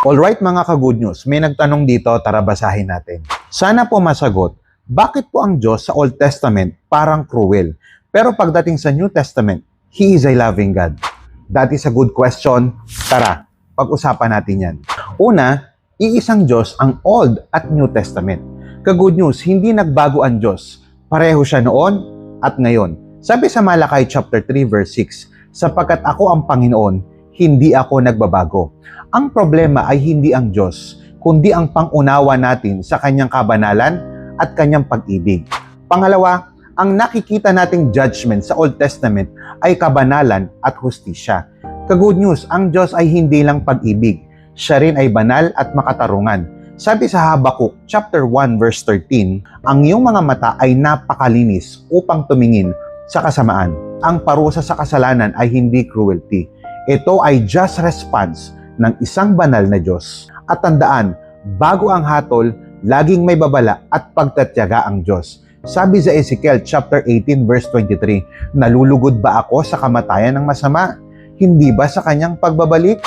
Alright mga ka-good news, may nagtanong dito, tara basahin natin. Sana po masagot, bakit po ang Diyos sa Old Testament parang cruel? Pero pagdating sa New Testament, He is a loving God. That is a good question. Tara, pag-usapan natin yan. Una, iisang Diyos ang Old at New Testament. Ka-good news, hindi nagbago ang Diyos. Pareho siya noon at ngayon. Sabi sa Malakay chapter 3 verse 6, sapagkat ako ang Panginoon, hindi ako nagbabago. Ang problema ay hindi ang Diyos, kundi ang pangunawa natin sa kanyang kabanalan at kanyang pag-ibig. Pangalawa, ang nakikita nating judgment sa Old Testament ay kabanalan at hustisya. Ka-good news, ang Diyos ay hindi lang pag-ibig. Siya rin ay banal at makatarungan. Sabi sa Habakuk chapter 1 verse 13, ang iyong mga mata ay napakalinis upang tumingin sa kasamaan. Ang parusa sa kasalanan ay hindi cruelty. Ito ay just response ng isang banal na Diyos. At tandaan, bago ang hatol, laging may babala at pagtatyaga ang Diyos. Sabi sa Ezekiel chapter 18 verse 23, nalulugod ba ako sa kamatayan ng masama? Hindi ba sa kanyang pagbabalik?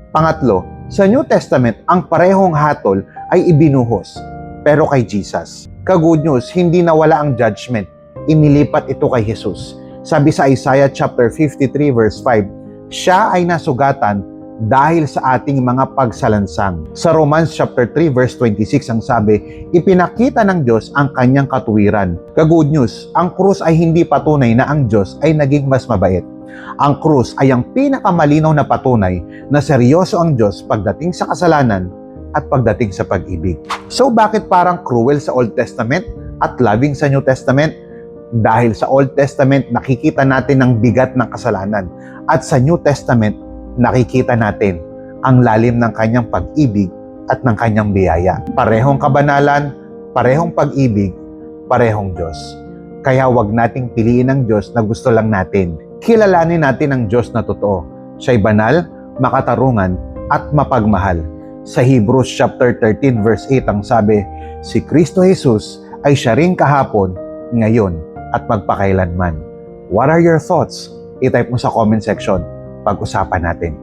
Pangatlo, sa New Testament, ang parehong hatol ay ibinuhos, pero kay Jesus. Ka-good news, hindi nawala ang judgment, inilipat ito kay Jesus. Sabi sa Isaiah chapter 53 verse 5, siya ay nasugatan dahil sa ating mga pagsalansang. Sa Romans chapter 3 verse 26 ang sabi, ipinakita ng Diyos ang kanyang katuwiran. Ka-good news, ang krus ay hindi patunay na ang Diyos ay naging mas mabait. Ang krus ay ang pinakamalinaw na patunay na seryoso ang Diyos pagdating sa kasalanan at pagdating sa pag-ibig. So bakit parang cruel sa Old Testament at loving sa New Testament? Dahil sa Old Testament nakikita natin ang bigat ng kasalanan at sa New Testament nakikita natin ang lalim ng kanyang pag-ibig at ng kanyang biyaya. Parehong kabanalan, parehong pag-ibig, parehong Diyos. Kaya wag nating piliin ang Diyos na gusto lang natin. Kilalanin natin ang Diyos na totoo. Siya'y banal, makatarungan, at mapagmahal. Sa Hebrews chapter 13 verse 8 ang sabi, si Kristo Jesus ay siya ring kahapon, ngayon, at magpakailanman. What are your thoughts? I-type mo sa comment section. Pag-usapan natin.